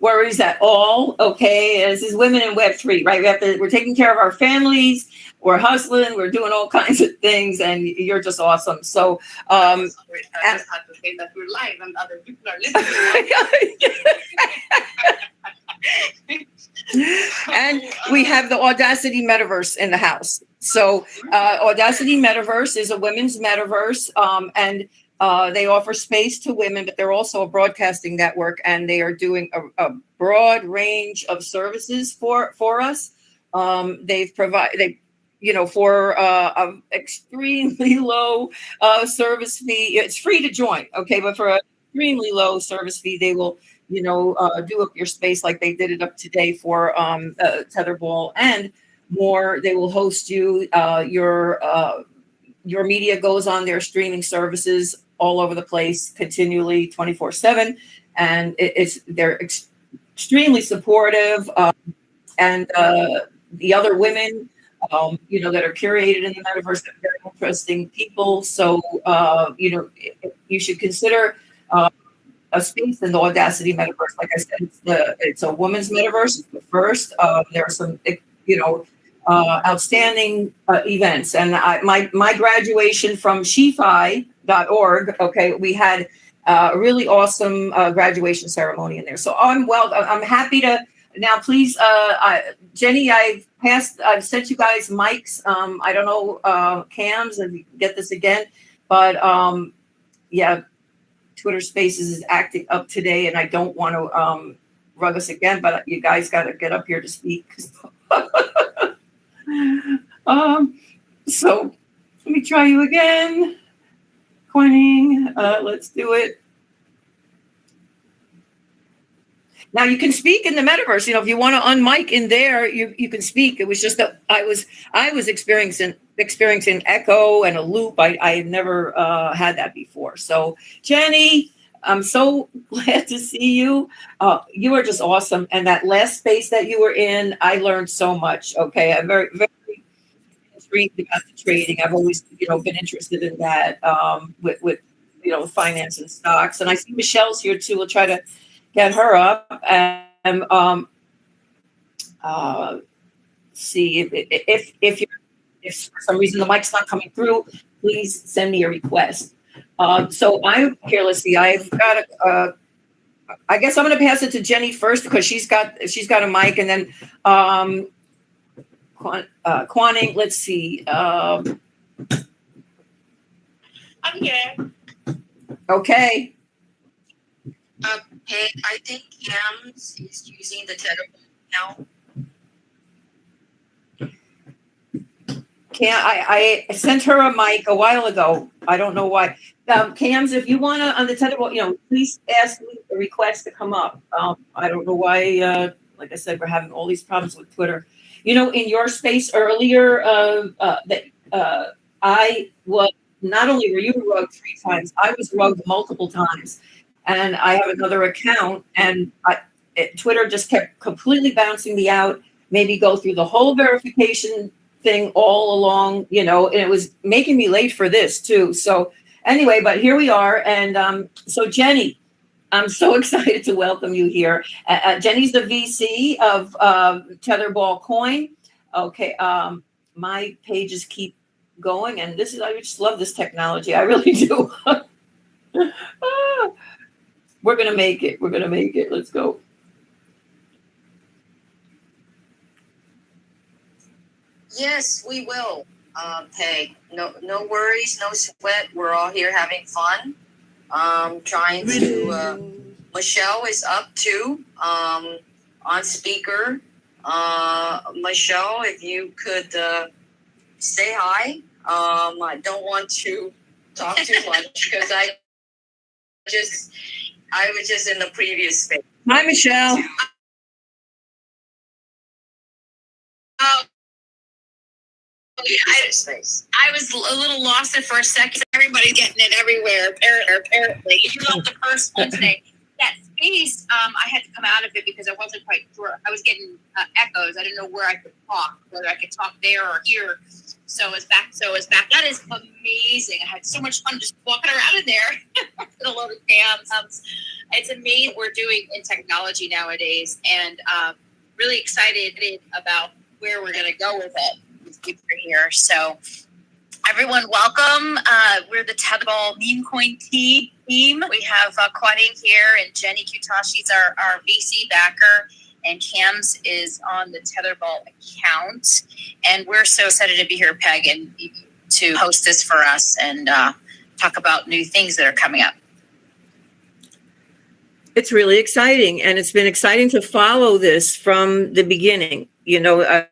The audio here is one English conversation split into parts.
worries at all. Okay, this is women in Web3, right? We're taking care of our families. We're hustling. We're doing all kinds of things, and you're just awesome. So, I just have to say that we're live and other people are listening. And we have the Audacity Metaverse in the house. So Audacity Metaverse is a women's metaverse, and they offer space to women, but they're also a broadcasting network, and they are doing a broad range of services for us. They've provided, for an extremely low service fee. It's free to join, okay, but for an extremely low service fee, they will do up your space like they did it up today for Tetherball and more. They will host you. Your media goes on their streaming services all over the place continually 24/7, and they're extremely supportive, and the other women that are curated in the metaverse are very interesting people. So you should consider a space in the Audacity Metaverse. Like I said, it's a woman's metaverse. It's the first. There are some, outstanding events. And my graduation from shefi.org, okay, we had a really awesome graduation ceremony in there. So I'm happy to now. Please, Jenny, I've sent you guys mics. I don't know cams and get this again, but yeah. Twitter Spaces is acting up today, and I don't want to rug us again, but you guys got to get up here to speak. So let me try you again. Coining, let's do it. Now you can speak in the metaverse. If you want to unmic in there, you can speak. It was just that I was experiencing echo and a loop. I had never had that before. So Jenny, I'm so glad to see you. You are just awesome. And that last space that you were in, I learned so much. Okay, I'm very, very intrigued about the trading. I've always been interested in that with finance and stocks. And I see Michelle's here too. We'll try to get her up and see if for some reason the mic's not coming through, please send me a request. So I'm here. Let's see. I've got I guess I'm going to pass it to Jenny first because she's got a mic, and then Quanning. Let's see. I'm here. Okay. Hey, I think Cams is using the Tetherball now. I sent her a mic a while ago. I don't know why. Cams, if you want to on the Tetherball, please ask me a request to come up. I don't know why. Like I said, we're having all these problems with Twitter. In your space earlier, that I was not only were you rugged 3 times, I was rugged multiple times. And I have another account, and Twitter just kept completely bouncing me out, maybe go through the whole verification thing all along, and it was making me late for this too. So anyway, but here we are. And so Jenny, I'm so excited to welcome you here. Jenny's the VC of Tetherball Coin. Okay, my pages keep going, and I just love this technology. I really do. We're going to make it. We're going to make it. Let's go. Yes, we will. Hey, no worries, no sweat. We're all here having fun. Trying to. Michelle is up too. On speaker. Michelle, if you could say hi. I don't want to talk too much because I was just in the previous space. Hi, Michelle. I was a little lost at for a second. Everybody's getting it everywhere, apparently. Even though the first one today, that space, I had to come out of it because I wasn't quite sure. I was getting echoes. I didn't know where I could talk, whether I could talk there or here. So it's back. That is amazing. I had so much fun just walking around in there with a load of cams. It's amazing what we're doing in technology nowadays, and really excited about where we're going to go with it. People are here, so everyone, welcome. We're the Tetherball memecoin team. We have Quading here, and Jenny Kutashi's our VC backer, and Cams is on the Tetherball account. And we're so excited to be here, Peg, and to host this for us and talk about new things that are coming up. It's really exciting, and it's been exciting to follow this from the beginning. You know, I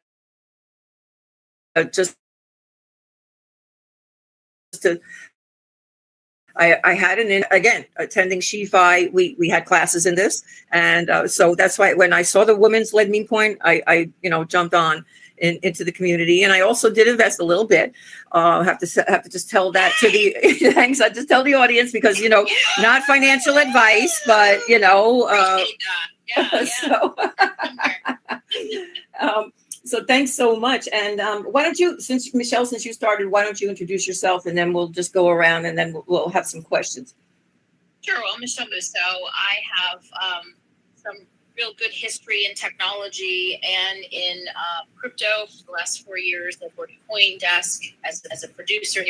had again attending Shi-Fi. We had classes in this, and so that's why when I saw the women's led meme coin, I jumped on into the community, and I also did invest a little bit. Have to just tell that to the thanks. I just tell the audience because not financial advice, but So thanks so much. And why don't you, since you started, why don't you introduce yourself, and then we'll just go around, and then we'll have some questions. Sure. Well, Michelle Musso. I have some real good history in technology and in crypto for the last 4 years. I've worked at CoinDesk as a producer,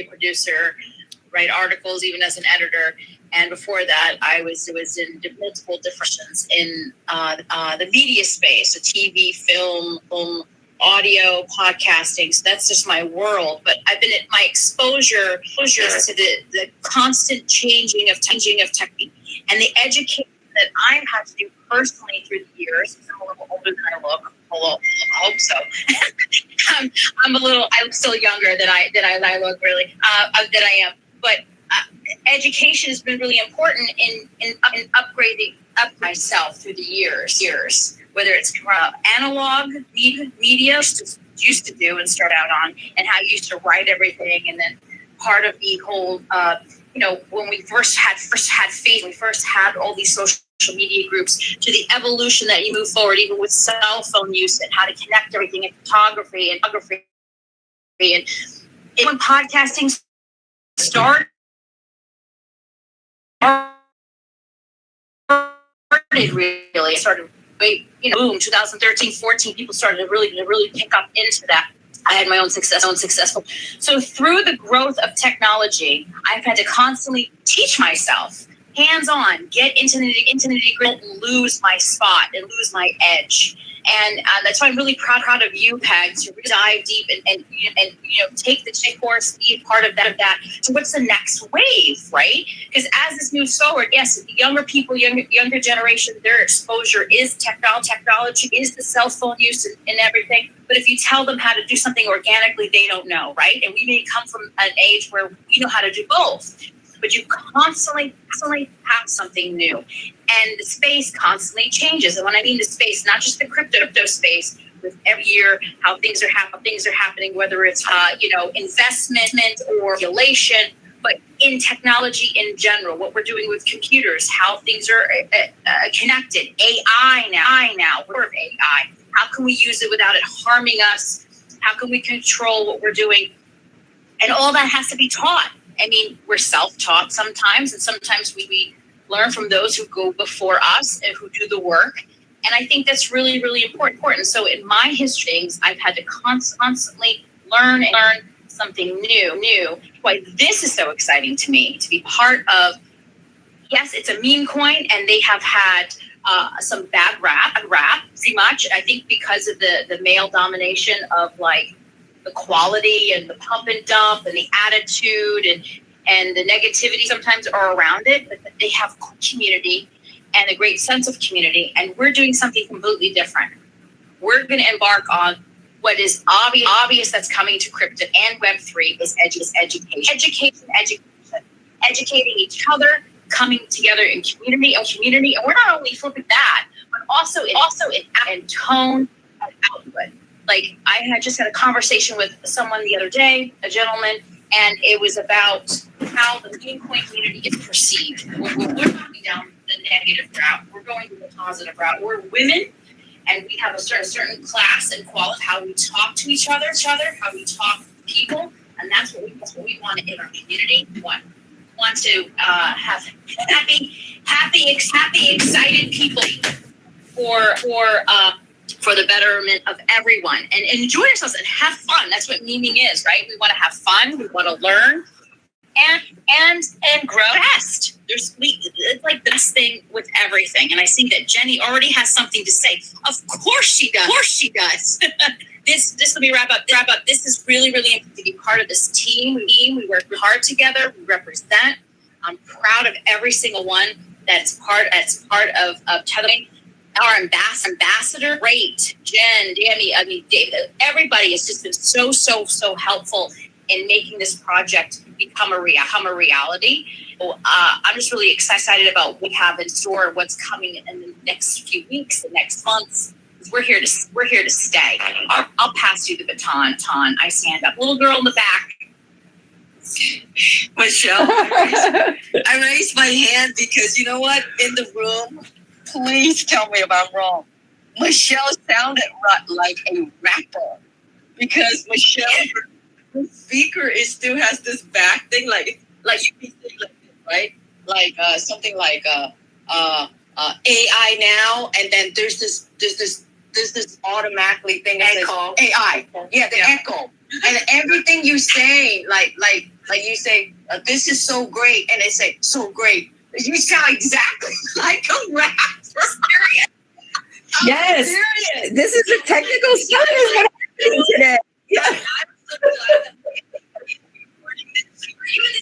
write articles, even as an editor. And before that, I was in multiple different in the media space, so TV, film, audio, podcasting. So that's just my world. But I've been at my exposure to the constant changing of technique and the education that I've had to do personally through the years. I'm a little older than I look. I hope so. I'm still younger than I look, really, than I am. But education has been really important in upgrading myself through the years. Whether it's analog media used to do and start out on, and how you used to write everything, and then part of the whole, when we first had Facebook, we first had all these social media groups, to the evolution that you move forward, even with cell phone use and how to connect everything, and photography and when podcasting started. Really started, boom, 2013, 14, people started to really pick up into that. I had my own successful. So through the growth of technology, I've had to constantly teach myself, hands-on, get into the nitty-gritty, lose my spot and lose my edge. And that's why I'm really proud of you, Peg, to dive deep and take the course, be a part of that. So what's the next wave, right? Because as this moves forward, yes, younger people, younger generation, their exposure is technology, is the cell phone use and everything. But if you tell them how to do something organically, they don't know, right? And we may come from an age where we know how to do both. But you constantly have something new, and the space constantly changes. And when I mean the space, not just the crypto space, with every year how things are happening, whether it's investment or regulation, but in technology in general, what we're doing with computers, how things are connected. AI now, we're of AI. How can we use it without it harming us? How can we control what we're doing? And all that has to be taught. I mean, we're self-taught sometimes, and sometimes we learn from those who go before us and who do the work. And I think that's really, really important. So in my history, I've had to constantly learn something new. Why this is so exciting to me, to be part of. Yes, it's a meme coin, and they have had some bad rap, pretty much. I think because of the male domination of the quality and the pump and dump and the attitude and the negativity sometimes are around it, but they have community and a great sense of community. And we're doing something completely different. We're going to embark on what is obvious that's coming to crypto and Web3 is education, educating each other, coming together in community. And we're not only flipping that, but also in tone and output. Like I just had a conversation with someone the other day, a gentleman, and it was about how the meme coin community is perceived. We're going down the negative route. We're going to the positive route. We're women, and we have a certain class and quality, how we talk to each other, how we talk to people, and that's what we want in our community. We want to have happy, excited people for the betterment of everyone, and enjoy ourselves and have fun. That's what memeing is, right? We want to have fun. We want to learn and grow fast. It's like this thing with everything. And I see that Jenny already has something to say. Of course she does. This let me wrap up. This is really, really important to be part of this team. We work hard together. We represent. I'm proud of every single one that's part of Tetherball. Our ambassador, great. Jen, Danny, I mean, David, everybody has just been so helpful in making this project become a reality. So, I'm just really excited about what we have in store, what's coming in the next few weeks, the next months. We're here to stay. I'll pass you the baton. I stand up. Little girl in the back. Michelle, I raised my hand because you know what? In the room, please tell me if I'm wrong. Michelle sounded like a rapper because Michelle, the speaker still has this back thing, like you can say like this, right? Like something like AI now, and then there's this automatically thing that says AI. Yeah, the echo. And everything you say, like you say, this is so great, and they say so great. You sound exactly like a rapper. Yes, serious. This is a technical stuff is what happening today. Yeah. I'm so glad that are you in the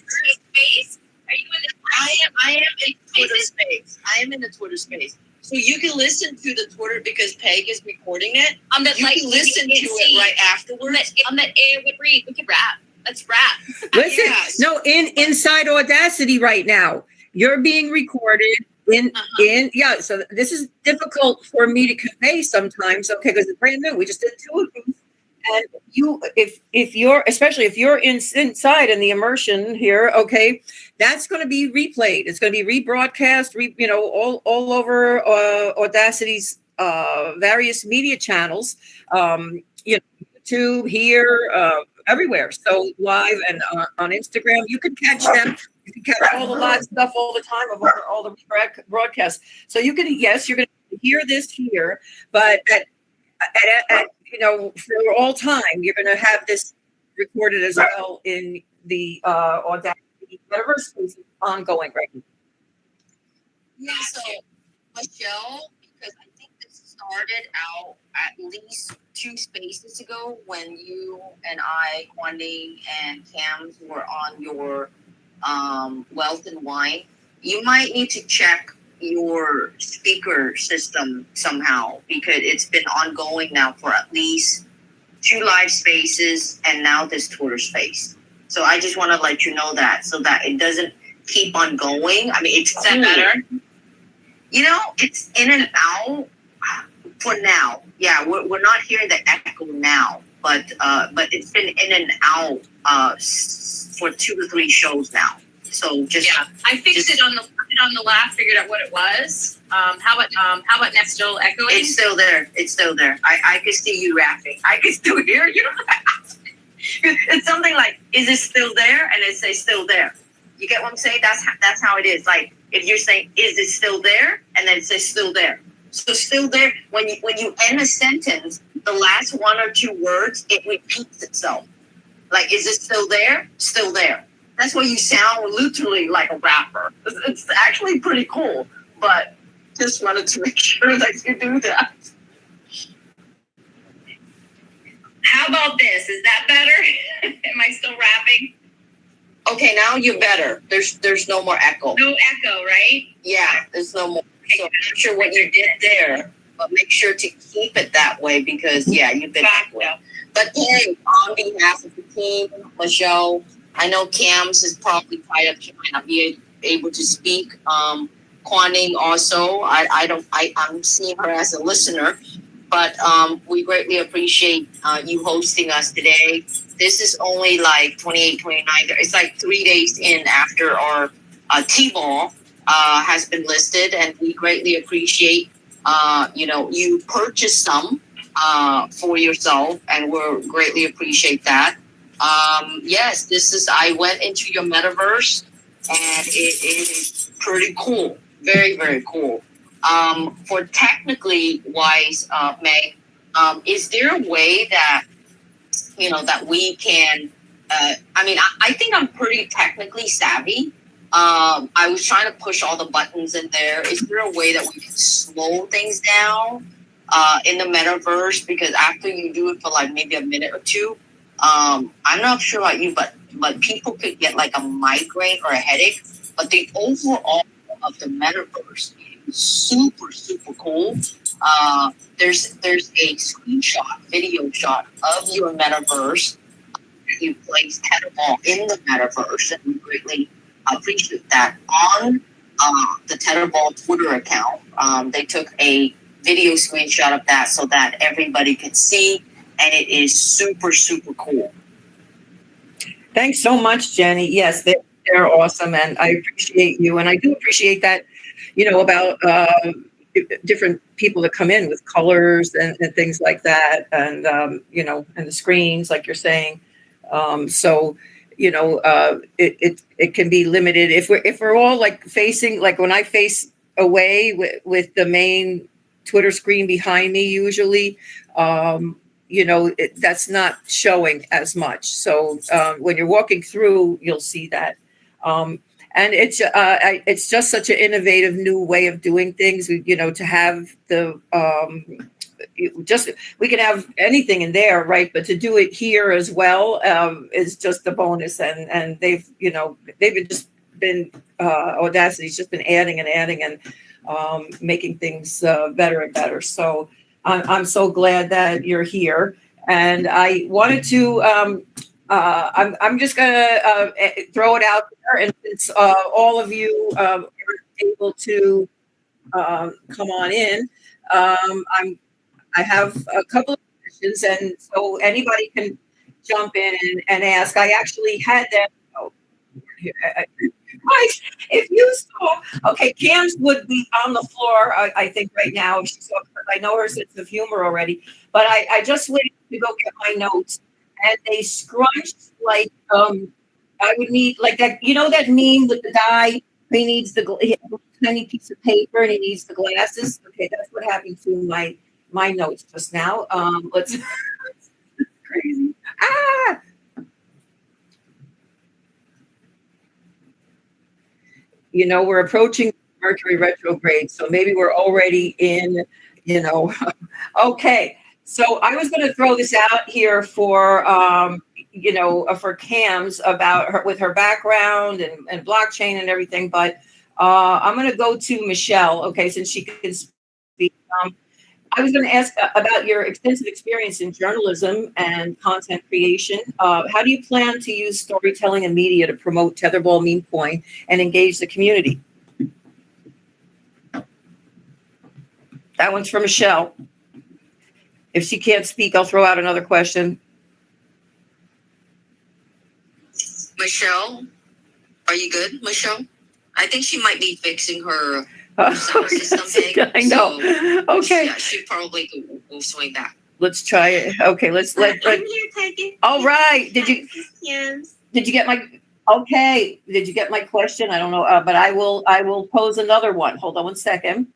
space? Are you in the I am in Twitter space. I am in the Twitter space. So you can listen to the Twitter because Peg is recording it. You can listen to it right afterwards. On that A would read. We could rap. Let's rap. Listen, Yes. no, inside Audacity right now, you're being recorded in. So this is difficult for me to convey sometimes. Okay, because it's brand new. We just did 2 of these, and if you're especially if you're inside in the immersion here, okay, that's going to be replayed. It's going to be rebroadcast, all over Audacity's various media channels. YouTube here. Everywhere. So live and on Instagram, you can catch them. You can catch all the live stuff all the time of all the broadcasts. So you can, yes, you're going to hear this here, but at for all time, you're going to have this recorded as well in the Audacity Mentorverse space ongoing right now. Yeah, so Michelle, because I think this started out at least 2 spaces ago when you and I, Kwani and Cams, were on your Wealth and Wine. You might need to check your speaker system somehow because it's been ongoing now for at least 2 live spaces and now this Twitter space. So I just want to let you know that so that it doesn't keep on going. I mean, it's Is that better? It's in and out for now. Yeah, we're not hearing the echo now, but it's been in and out for 2 to 3 shows now. So I fixed it on the last. Figured out what it was. How about next? Still echoing? It's still there. I can see you rapping. I can still hear you. It's something like, "Is it still there?" And it says "still there." You get what I'm saying? That's how it is. Like if you're saying, "Is it still there?" and then it says "still there." So still there. When you end a sentence, the last 1 or 2 words it repeats itself. Like, is it still there? Still there. That's why you sound literally like a rapper. It's actually pretty cool, but just wanted to make sure that you do that. How about this? Is that better? Am I still rapping? Okay, now you're better. There's no more echo. No echo, right? Yeah, there's no more. So I'm not sure what you did there, but make sure to keep it that way because you've been that way. But hey, on behalf of the team, Michelle, I know Cams is probably tied up. She might not be able to speak. Kwaning also. I'm seeing her as a listener, but we greatly appreciate you hosting us today. This is only like 28, 29. It's like 3 days in after our T-ball has been listed, and we greatly appreciate you purchased some for yourself, and we'll greatly appreciate that. Yes, I went into your metaverse, and it is pretty cool. Very, very cool. For technically wise, Meg, is there a way that, that we can, I think I'm pretty technically savvy. I was trying to push all the buttons in there. Is there a way that we can slow things down in the metaverse? Because after you do it for like maybe a minute or two, I'm not sure about you, but people could get like a migraine or a headache. But the overall of the metaverse is super, super cool. There's a screenshot, video shot of your metaverse. You place Tetherball in the metaverse, and we greatly appreciate that. On the Tetherball Twitter account, they took a video screenshot of that so that everybody could see, and it is super, super cool. Thanks so much, Jenny. Yes, they're awesome, and I appreciate you, and I do appreciate that, about different people that come in with colors and things like that, and and the screens, like you're saying. It can be limited if we're all like facing, like when I face away with the main Twitter screen behind me, usually, that's not showing as much. So when you're walking through, you'll see that. And it's just such an innovative new way of doing things, to have the we can have anything in there, right? But to do it here as well is just a bonus. And they've been Audacity's just been adding and making things better and better. So I'm so glad that you're here. And I wanted to I'm just gonna throw it out there, and since all of you are able to come on in, I have a couple of questions, and so anybody can jump in and ask. I actually had that. Oh, if you saw, okay, Cam's would be on the floor, I think, right now. If she saw, I know her sense of humor already, but I just waited to go get my notes, and they scrunched like I would need like that. That meme with the guy. He needs he has a tiny piece of paper and he needs the glasses. Okay, that's what happened to my notes just now. Let's crazy. We're approaching Mercury retrograde, so maybe we're already in, okay. So I was going to throw this out here for Cam's about her with her background and blockchain and everything, but I'm going to go to Michelle. Okay, since she can speak. I was going to ask about your extensive experience in journalism and content creation. How do you plan to use storytelling and media to promote Tetherball memecoin and engage the community? That one's for Michelle. If she can't speak, I'll throw out another question. Michelle, are you good, Michelle? I think she might be fixing her sound system thing. I know. So, okay. Yeah, she probably will swing back. Let's try it. Okay, let's I'm here, Peggy. All right. Did you get my? Okay. Did you get my question? I don't know, but I will pose another one. Hold on one second.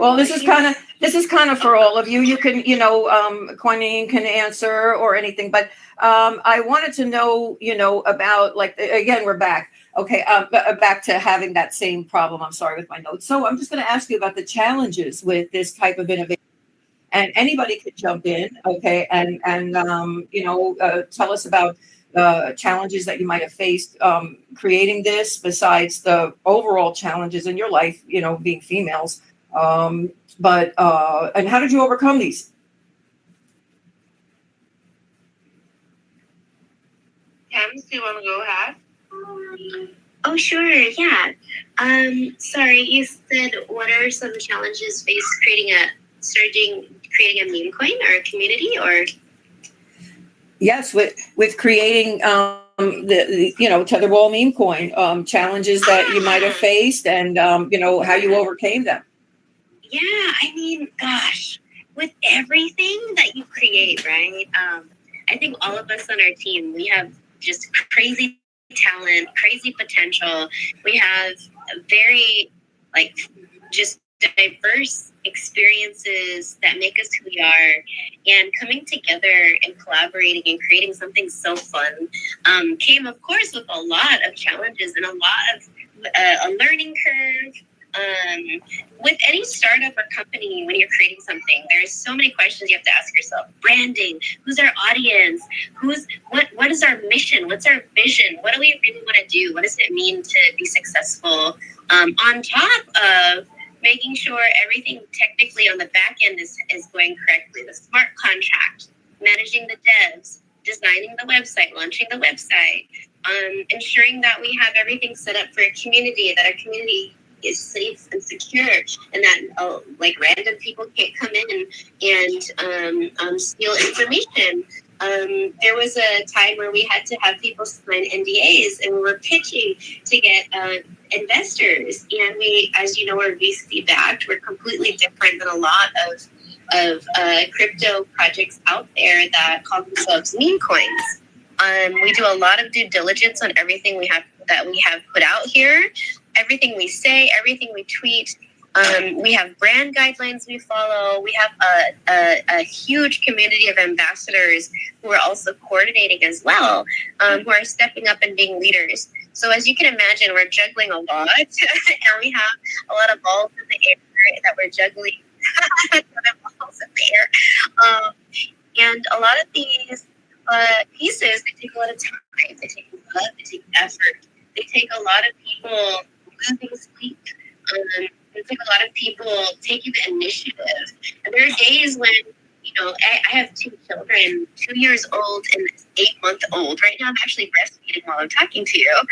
Well, this is kind of for all of you. You can, Coinine can answer or anything, but I wanted to know, about, like, again, we're back. Okay, back to having that same problem. I'm sorry with my notes. So I'm just going to ask you about the challenges with this type of innovation, and anybody could jump in. Okay, and tell us about challenges that you might have faced creating this, besides the overall challenges in your life, being females. And how did you overcome these? Cam, do you want to go ahead? Oh, sure. Yeah. Sorry, you said what are some challenges faced creating a meme coin or a community, or? Yes, with creating Tetherball meme coin, challenges that you might have faced, and how you overcame them. Yeah, I mean, gosh, with everything that you create, right? I think all of us on our team, we have just crazy talent, crazy potential. We have very, just diverse experiences that make us who we are. And coming together and collaborating and creating something so fun came, of course, with a lot of challenges and a lot of a learning curve. With any startup or company, when you're creating something, there's so many questions you have to ask yourself. Branding, who's our audience? What is our mission? What's our vision? What do we really want to do? What does it mean to be successful? On top of making sure everything technically on the back end is going correctly. The smart contract, managing the devs, designing the website, launching the website, ensuring that we have everything set up for a community, that our community is safe and secure, and that random people can't come in and steal information. There was a time where we had to have people sign NDAs, and we were pitching to get investors. And we, as you know, are VC backed. We're completely different than a lot of crypto projects out there that call themselves meme coins. We do a lot of due diligence on everything we have put out here. Everything we say, everything we tweet. We have brand guidelines we follow. We have a huge community of ambassadors who are also coordinating as well, who are stepping up and being leaders. So as you can imagine, we're juggling a lot, and we have a lot of balls in the air that we're juggling. Balls in the air. And a lot of these pieces, they take a lot of time. They take love. They take effort. They take a lot of people losing sleep. It took a lot of people taking the initiative. And there are days when, I have 2 children, 2 years old and 8-month-old. Right now I'm actually breastfeeding while I'm talking to you.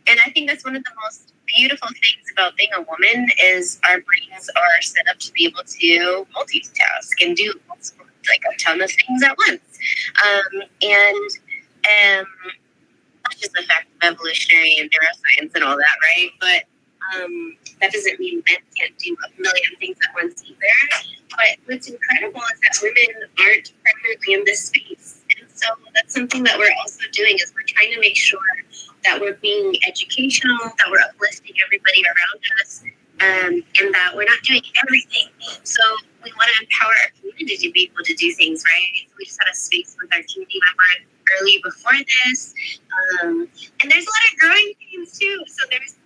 And I think that's one of the most beautiful things about being a woman is our brains are set up to be able to multitask and do a ton of things at once. And that's just the fact of evolutionary and neuroscience and all that, right? But that doesn't mean men can't do a million things at once either. But what's incredible is that women aren't permanently in this space. And so that's something that we're also doing is we're trying to make sure that we're being educational, that we're uplifting everybody around us, and that we're not doing everything. So we want to empower our community to be able to do things, right? So we just had a space with our community member early before this. And there's a lot of growing pains too. So there's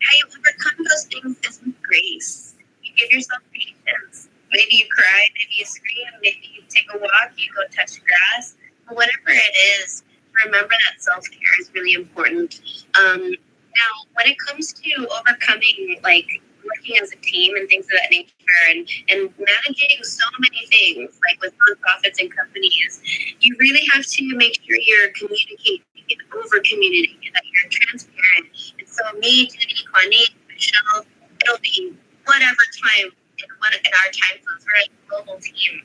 how you overcome those things is with grace. You give yourself patience. Maybe you cry, maybe you scream, maybe you take a walk, you go touch grass. But whatever it is, remember that self-care is really important. Now, when it comes to overcoming, working as a team and things of that nature, and managing so many things, with nonprofits and companies, you really have to make sure you're communicating and over-communicating, and that you're transparent. And so me, Jenny, Connie, Michelle, it'll be whatever time in our time zones. We're a global team.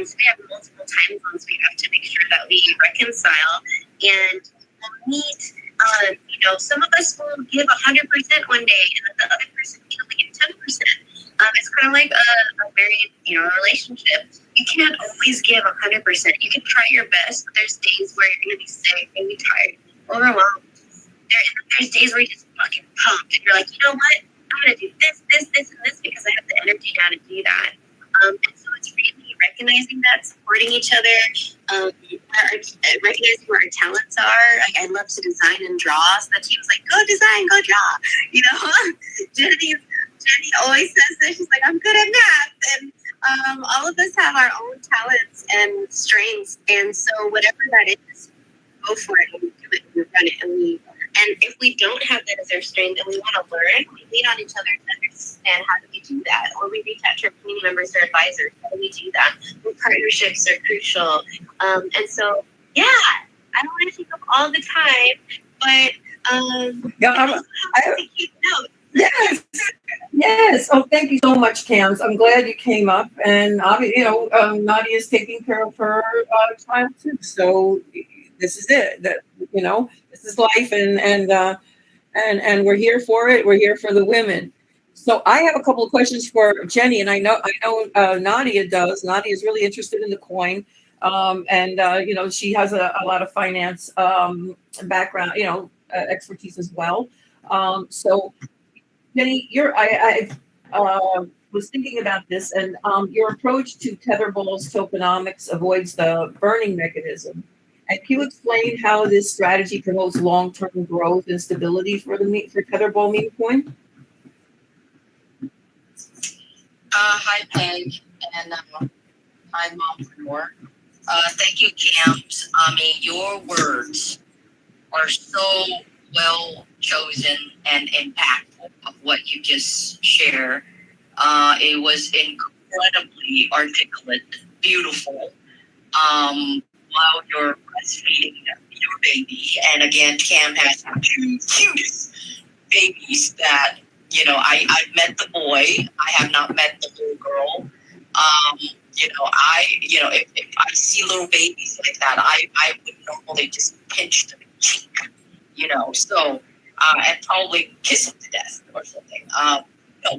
So we have multiple time zones we have to make sure that we reconcile, and we'll meet. Some of us will give 100% one day, and then the other person can only give 10%. It's kind of like a married, relationship. You can't always give 100%. You can try your best, but there's days where you're going to be sick, you're going to be tired, overwhelmed. There's days where you're just fucking pumped, and you're like, you know what? I'm going to do this, and this because I have the energy now to do that. And so it's really recognizing that, supporting each other, recognizing where our talents are. I love to design and draw, so the team's like, go design, go draw. Jenny always says that. She's like, I'm good at math. And all of us have our own talents and strengths. And so whatever that is, go for it and we do it and we run it. And if we don't have that as our strength and we want to learn, we lean on each other to understand how do we do that. Or we reach out to our community members or advisors. How do we do that? Partnerships are crucial. And so, yeah, I don't want to take up all the time, but I keep notes. Yes. Oh, thank you so much, Cams. I'm glad you came up, and obviously, Nadia's taking care of her child too. So this is it. That this is life, and we're here for it. We're here for the women. So I have a couple of questions for Jenny, and I know Nadia does. Nadia is really interested in the coin, and she has a lot of finance background, expertise as well. So Jenny, I was thinking about this, and your approach to Tetherball's tokenomics avoids the burning mechanism. And can you explain how this strategy promotes long-term growth and stability for Tetherball meme coin? Hi, Peg, and hi, Mompreneur. Thank you, Cams. I mean, your words are so well chosen and impactful of what you just shared. It was incredibly articulate, beautiful. While you're breastfeeding your baby, and again, Cam has two cutest babies that I've met the boy. I have not met the little girl. If I see little babies like that, I would normally just pinch them cheek, so and probably kiss them to death or something.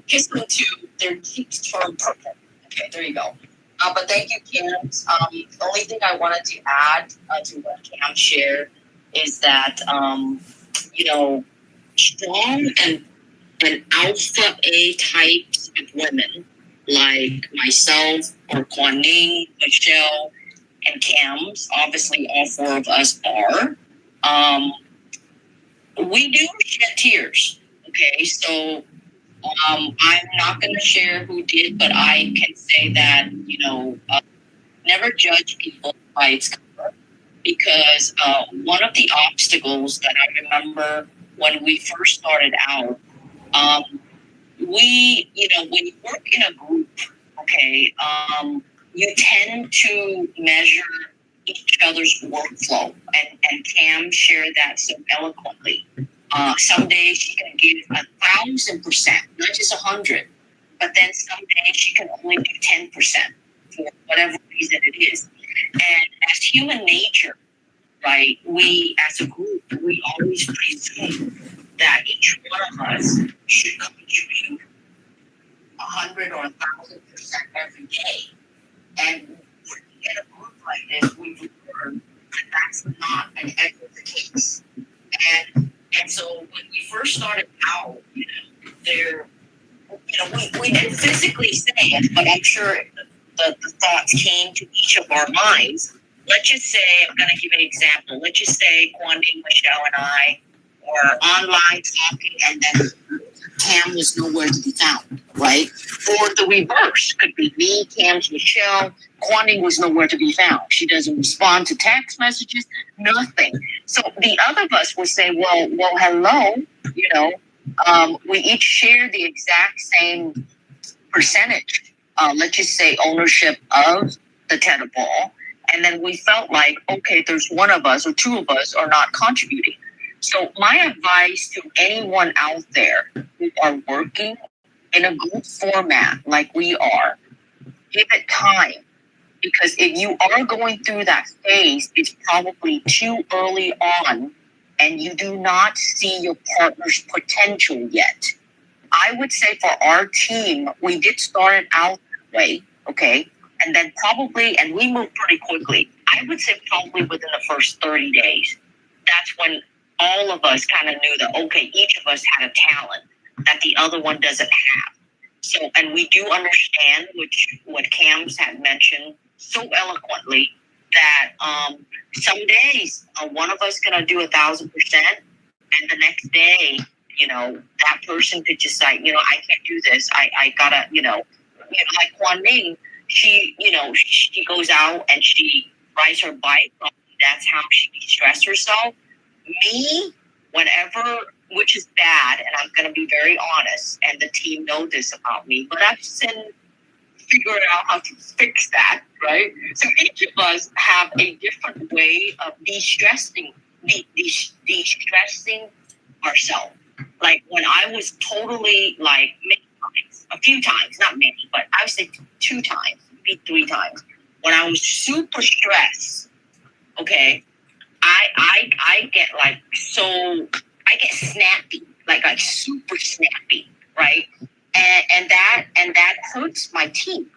Kiss them to their cheeks turn purple. Okay, there you go. But thank you, Cam. The only thing I wanted to add to what Cam shared is that strong and alpha A types of women like myself or Kuan Ning, Michelle, and Cam's, obviously all four of us are, we do shed tears. Okay, so I'm not going to share who did, but I can say that, never judge people by its cover, because one of the obstacles that I remember when we first started out, when you work in a group, okay, you tend to measure each other's workflow, and Cam shared that so eloquently. Some days she can give 1,000%, not just 100, but then some days she can only do 10% for whatever reason it is. And as human nature, right, we as a group, we always presume that each one of us should contribute 100 or 1,000% every day. And working in a group like this, we've learned that that's not an ever the case. And so when we first started out, we didn't physically say it, but I'm sure the thoughts came to each of our minds. Let's just say, I'm going to give an example. Let's just say Kuan Ning, Michelle, and I were online talking, and then Cam was nowhere to be found, right? Or the reverse could be me, Cam's Michelle. Kuan Ning was nowhere to be found. She doesn't respond to text messages, nothing. So the other of us would say, well, hello, we each share the exact same percentage. Let's just say ownership of the Tetherball. And then we felt like, okay, there's one of us or two of us are not contributing. So my advice to anyone out there who are working in a group format like we are, give it time. Because if you are going through that phase, it's probably too early on and you do not see your partner's potential yet. I would say for our team, we did start it out that way, okay? And then and we moved pretty quickly. I would say probably within the first 30 days. That's when all of us kind of knew that, okay, each of us had a talent that the other one doesn't have. So, and we do understand, what Cam's had mentioned so eloquently, that some days one of us gonna do 1,000%, and the next day, that person could just say, I can't do this. I gotta, like Kuan Ning, she goes out and she rides her bike. That's how she de-stress herself. Me, whenever, which is bad, and I'm going to be very honest, and the team know this about me, but I've since figured out how to fix that, right? So each of us have a different way of de-stressing ourselves. Like when I was totally like many times, a few times, not many, but I would say 2 times, maybe 3 times, when I was super stressed, okay, I get like I get snappy, like super snappy, right? And that hurts my team,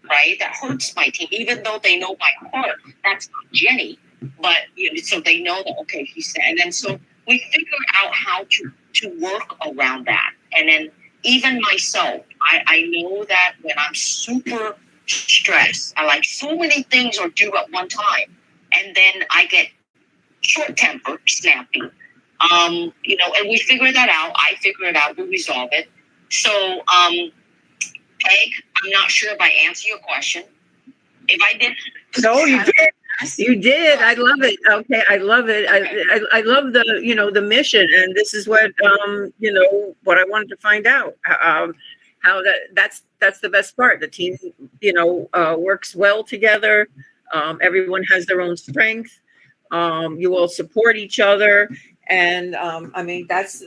right? That hurts my team, even though they know my heart. That's not Jenny, but so they know that okay, she's sad. And then so we figure out how to work around that. And then even myself, I know that when I'm super stressed, I like so many things are due at one time, and then I get short temper, snappy. And we figure that out. I figure it out. We resolve it. So, Peg, I'm not sure if I answered your question. If I did, No, you did. You did. I love it. Okay, I love it. I love the the mission, and this is what what I wanted to find out. How that's the best part. The team works well together. Everyone has their own strength. You all support each other, and I mean that's.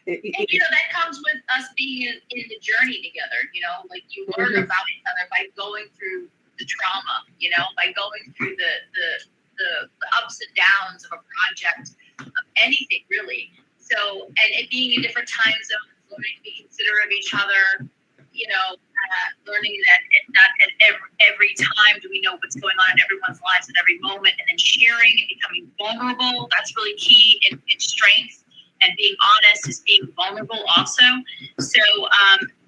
And that comes with us being in the journey together. Like you learn about each other by going through the trauma. By going through the ups and downs of a project, of anything really. So, and it being in different time zones, learning to be considerate of each other. Learning that not at every time do we know what's going on in everyone's lives at every moment, and then sharing and becoming vulnerable. That's really key in strength. And being honest is being vulnerable also. So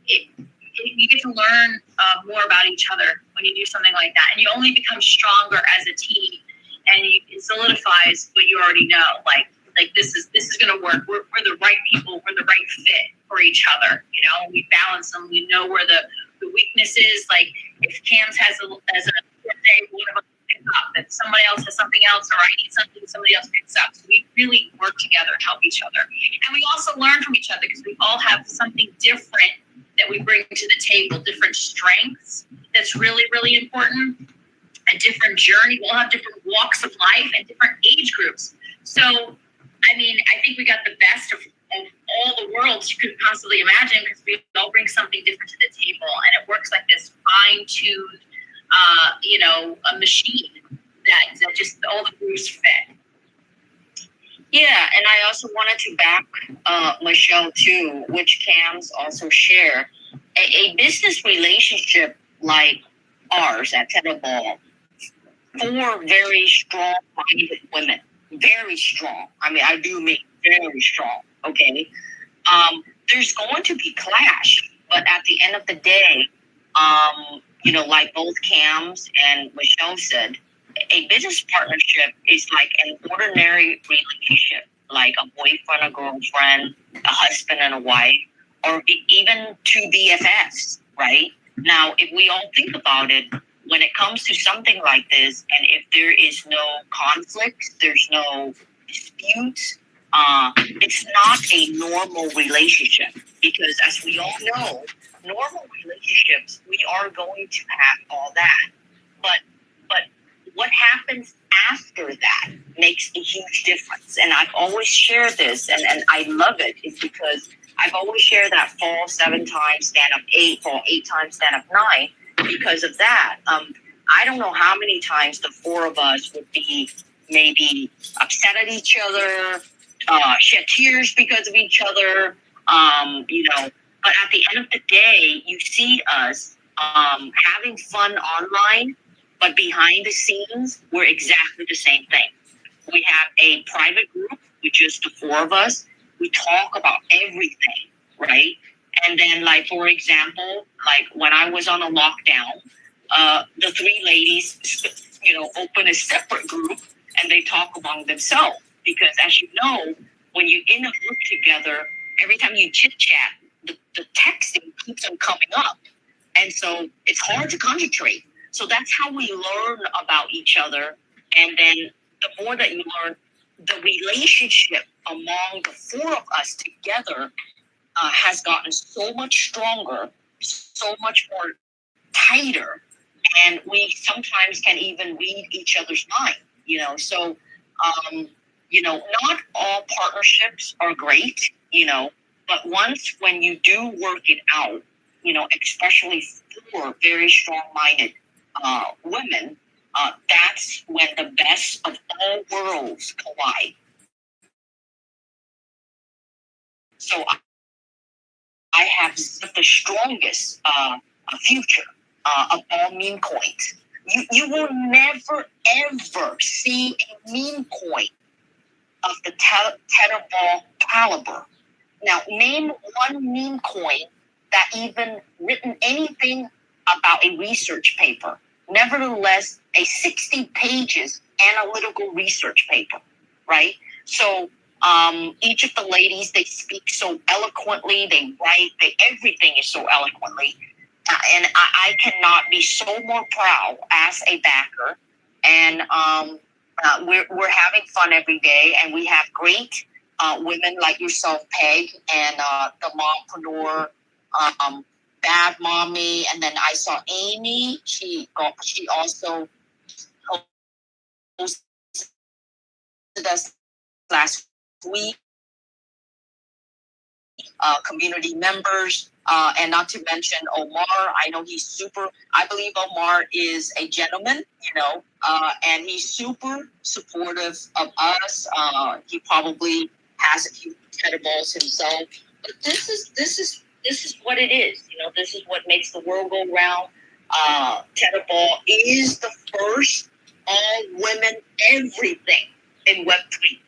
you get to learn more about each other when you do something like that. And you only become stronger as a team. And it solidifies what you already know. Like this is going to work. We're the right people. We're the right fit for each other. We balance them. We know where the weakness is. Like if Cam's has a good day, one of us picks up. If somebody else has something else, or I need something, somebody else picks up. So we really work together and help each other. And we also learn from each other because we all have something different that we bring to the table, different strengths. That's really, really important. A different journey. We'll have different walks of life and different age groups. So, I mean, I think we got the best of all the worlds you could possibly imagine because we all bring something different to the table. And it works like this fine-tuned, a machine that just all the grooves fit. Yeah, and I also wanted to back Michelle too, which Cam's also share. A business relationship like ours at Tetherball, 4 very strong-minded women, very strong. I mean, I do mean very strong. Okay, there's going to be clash, but at the end of the day, like both Cam's and Michelle said, a business partnership is like an ordinary relationship, like a boyfriend, a girlfriend, a husband and a wife, or even 2 BFFs, right? Now, if we all think about it, when it comes to something like this, and if there is no conflict, there's no disputes, it's not a normal relationship. Because as we all know, normal relationships, we are going to have all that. But what happens after that makes a huge difference. And I've always shared this, and I love it. It's because I've always shared that fall 7 times, stand up 8, fall 8 times, stand up 9. Because of that, I don't know how many times the 4 of us would be maybe upset at each other, shed tears because of each other, But at the end of the day, you see us having fun online, but behind the scenes, we're exactly the same thing. We have a private group with just the 4 of us. We talk about everything, right? And then, like, for example, like when I was on a lockdown, the 3 ladies, open a separate group and they talk among themselves. Because as you know, when you're in a group together, every time you chit chat, the texting keeps on coming up. And so it's hard to concentrate. So that's how we learn about each other. And then the more that you learn, the relationship among the 4 of us together has gotten so much stronger, so much more tighter. And we sometimes can even read each other's mind, So, not all partnerships are great, but when you do work it out, especially 4 very strong-minded women, that's when the best of all worlds collide. So I have the strongest future of all meme coins. You will never, ever see a meme coin of the Tetherball caliber. Now, name one meme coin that even written anything about a research paper. Nevertheless, a 60 pages analytical research paper, right? So each of the ladies, they speak so eloquently, they write, everything is so eloquently. And I cannot be so more proud as a backer. And we're having fun every day, and we have great women like yourself, Peg, and the mompreneur, Bad Mommy, and then I saw Amy. She also hosted us last week. Community members, and not to mention Omar. I know he's super. I believe Omar is a gentleman, and he's super supportive of us. He probably has a few Tetherballs himself, but this is what it is. This is what makes the world go round. Tetherball is the first all women everything in Web3.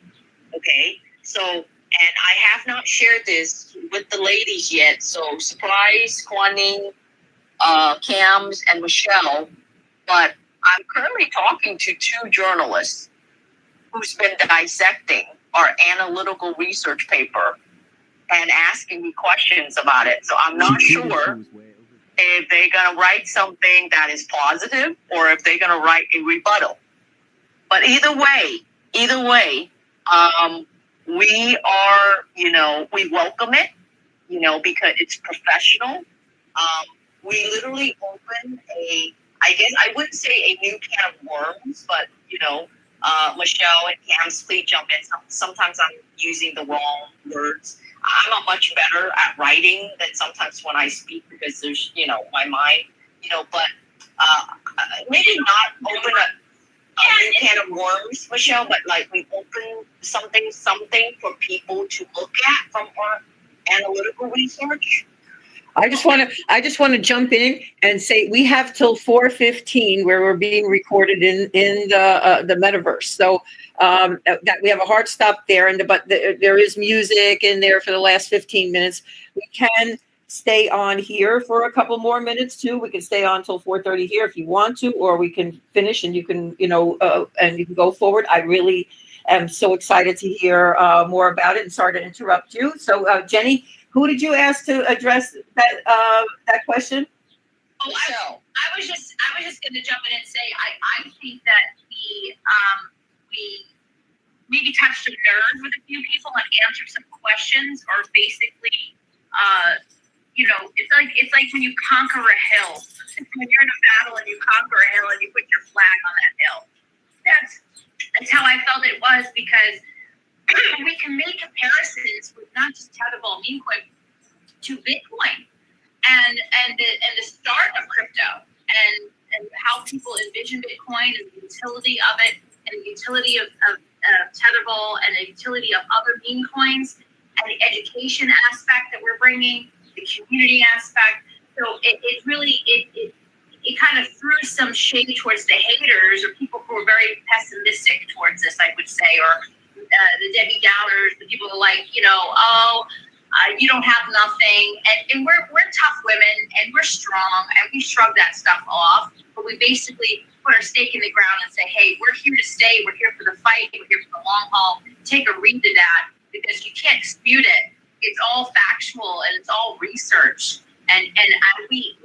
Okay, so. And I have not shared this with the ladies yet. So surprise, Kwan-Ning, Cams, and Michelle. But I'm currently talking to 2 journalists who's been dissecting our analytical research paper and asking me questions about it. So I'm not sure if they're going to write something that is positive or if they're going to write a rebuttal. But either way, we are, we welcome it, because it's professional. We literally opened I guess I wouldn't say a new can of worms, but, Michelle and Cam, please jump in. Sometimes I'm using the wrong words. I'm much better at writing than sometimes when I speak because there's, my mind, but maybe not open up a new can of worms, Michelle, but like we open something for people to look at from our analytical research. I just want to jump in and say we have till 4:15 where we're being recorded in the metaverse. So that we have a hard stop there, but there is music in there for the last 15 minutes. We can stay on here for a couple more minutes too. We can stay on till 4:30 here if you want to, or we can finish and you can and you can go forward. I really am so excited to hear more about it, and sorry to interrupt you. So Jenny, who did you ask to address that question? Oh, I was just going to jump in and say I think that we maybe touched a nerve with a few people and answered some questions, or basically it's like when you conquer a hill. When you're in a battle and you conquer a hill and you put your flag on that hill. That's how I felt it was, because we can make comparisons with not just Tetherball meme coin to Bitcoin and the start of crypto and how people envision Bitcoin and the utility of it and the utility of Tetherball and the utility of other meme coins and the education aspect that we're bringing, the community aspect. So it really kind of threw some shade towards the haters or people who are very pessimistic towards this, I would say, or the Debbie Downers, the people who are like, you don't have nothing. And we're tough women and we're strong and we shrug that stuff off. But we basically put our stake in the ground and say, hey, we're here to stay. We're here for the fight. We're here for the long haul. Take a read to that, because you can't dispute it. It's all factual and it's all research. And we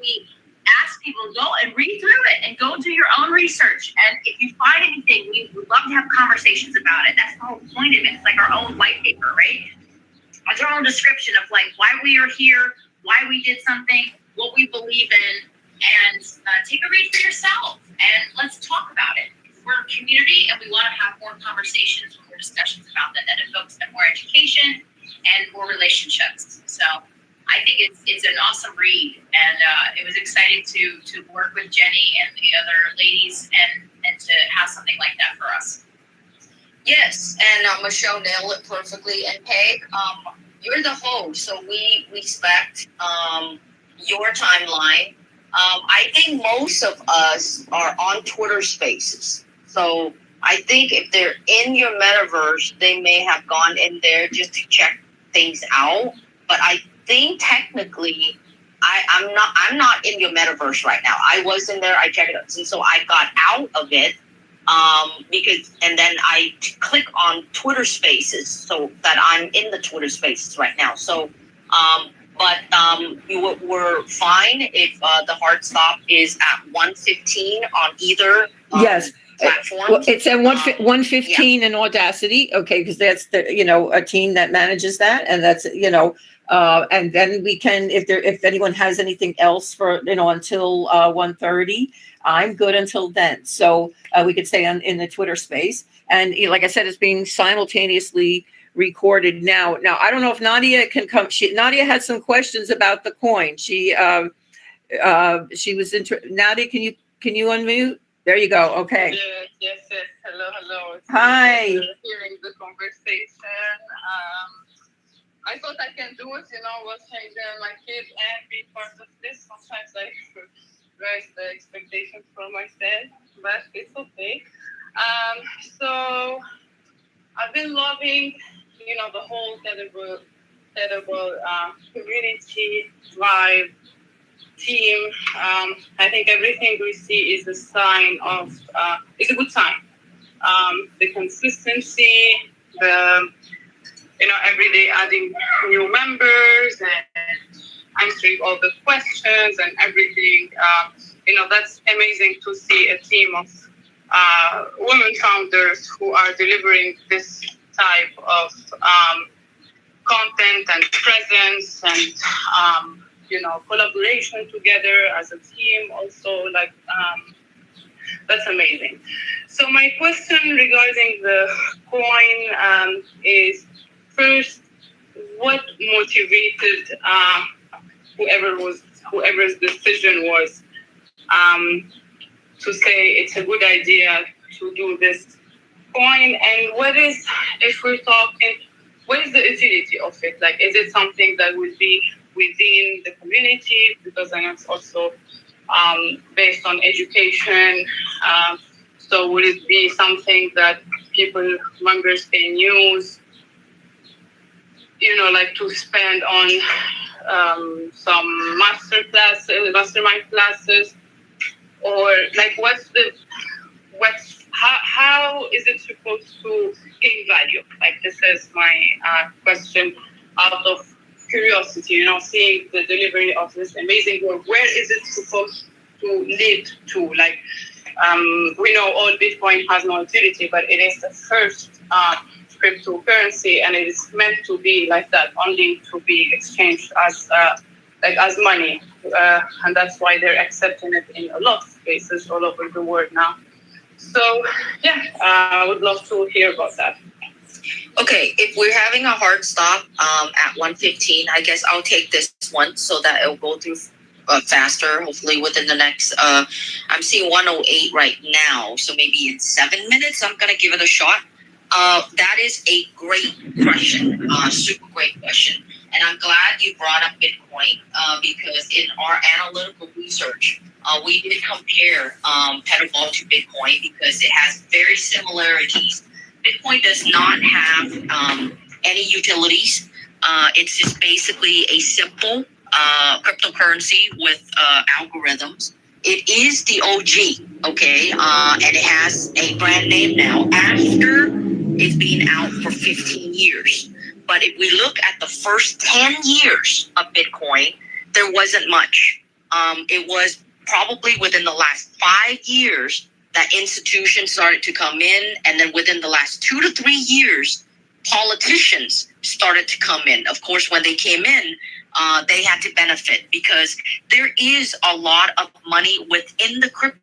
ask people to go and read through it and go do your own research. And if you find anything, we would love to have conversations about it. That's the whole point of it. It's like our own white paper, right? It's our own description of like why we are here, why we did something, what we believe in, and take a read for yourself. And let's talk about it. We're a community and we want to have more conversations, more discussions about that and focus on more education and more relationships. So I think it's an awesome read, and it was exciting to work with Jenny and the other ladies and to have something like that for us. Yes, and Michelle nailed it perfectly. And Peg, you're the host, so we respect your timeline. I think most of us are on Twitter Spaces, so I think if they're in your metaverse, they may have gone in there just to check things out. But I think technically, I'm not in your metaverse right now. I was in there, I checked it out, and so I got out of it. And then I click on Twitter Spaces so that I'm in the Twitter Spaces right now. So, we're fine if the hard stop is at 1:15 on either Yes. platform. Well, it's at 1:15 in Audacity, okay, because that's a team that manages that, and that's and then we can, if anyone has anything else for until 1:30, I'm good until then. So we could stay in the Twitter space, and like I said, it's being simultaneously recorded now. Now I don't know if Nadia can come. Nadia had some questions about the coin. She was Nadia, can you unmute? There you go. Okay. Yes. Hello. Hi. Hearing the conversation. I thought I can do it, watching my kids and be part of this. Sometimes I raise the expectations for myself, but it's okay. So I've been loving, the whole Tetherball community vibe, team. I think everything we see is a sign of, it's a good sign. The consistency, every day adding new members and answering all the questions and everything. That's amazing to see a team of women founders who are delivering this type of content and presence and collaboration together as a team. Also, that's amazing. So my question regarding the coin is, first, what motivated whoever's decision was to say it's a good idea to do this coin, and what is the utility of it? Like, is it something that would be within the community? Because then it's also based on education. So would it be something that members can use, to spend on some mastermind classes, or how is it supposed to gain value? Like, this is my question out of curiosity, seeing the delivery of this amazing work. Where is it supposed to lead to? Like, we know all Bitcoin has no utility, but it is the first cryptocurrency, and it is meant to be like that, only to be exchanged as money, and that's why they're accepting it in a lot of spaces all over the world now. So I would love to hear about that. Okay, if we're having a hard stop at 1:15, I guess I'll take this one so that it'll go through faster, hopefully within the next, I'm seeing 1:08 right now, so maybe in 7 minutes, I'm going to give it a shot. That is a great question, super great question. And I'm glad you brought up Bitcoin because in our analytical research, we did compare Tetherball to Bitcoin because it has very similarities. Bitcoin does not have any utilities. It's just basically a simple cryptocurrency with algorithms. It is the OG, okay? And it has a brand name now after it's been out for 15 years. But if we look at the first 10 years of Bitcoin, there wasn't much. It was probably within the last 5 years that institutions started to come in. And then within the last 2 to 3 years, politicians started to come in. Of course, when they came in, they had to benefit because there is a lot of money within the crypto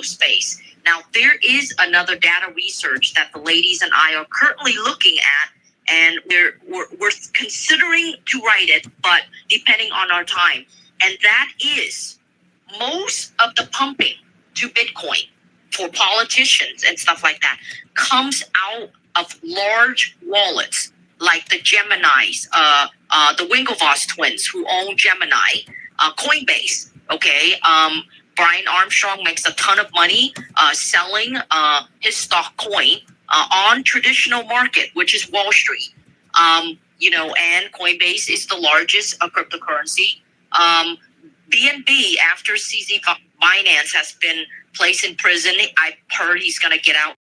space. Now, there is another data research that the ladies and I are currently looking at, and we're considering to write it, but depending on our time. And that is most of the pumping to Bitcoin for politicians and stuff like that comes out of large wallets like the Geminis, the Winklevoss twins who own Gemini, Coinbase. Okay, Brian Armstrong makes a ton of money selling his stock coin on traditional market, which is Wall Street. And Coinbase is the largest cryptocurrency. BNB, after CZ Binance has been placed in prison, I've heard he's going to get out